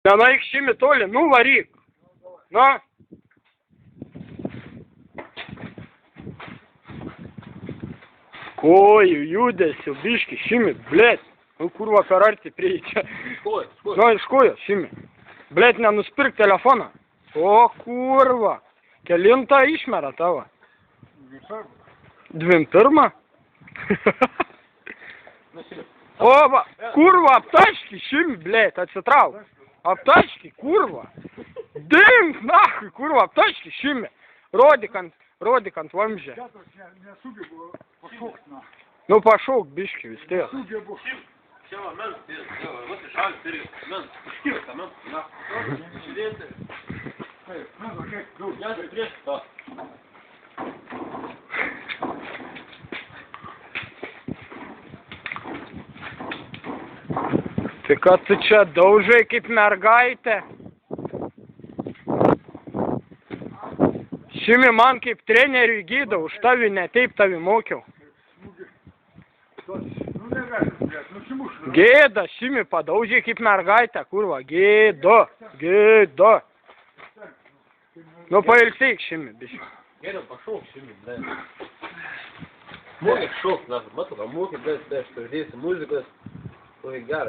Она их щемит, Оля, ну варик. На. Ой, judesio, biški, šimi, blėt. Nu, kurva, per arti prieičia. Nu, iš kojo, šimi. Blėt, nenuspirk telefoną. O, kurva. Kelintą išmera tavo? 21? O, va, kurva, aptački, šimi, blėt, atsitrauk. Aptački, kurva. Dink, nahui, kurva, aptački, šimi. Rodyk ant vamžę. Nu, pašauk, biški, vis tiek. Tai kad tu čia daužai kaip mergaitė? Šimi man kaip treneriui gydo, už tavi ne taip tavi mokiau. Gėda, šimi padaužė kaip mergaitė, kurva, gėdo. Nu, pailsėk, šimi, biški. Gėda, pašauk, šimi, blė. Mokėk šok, na, matau, ką mokėk, blė, aš pažiūrėsiu muzikos, o gerai.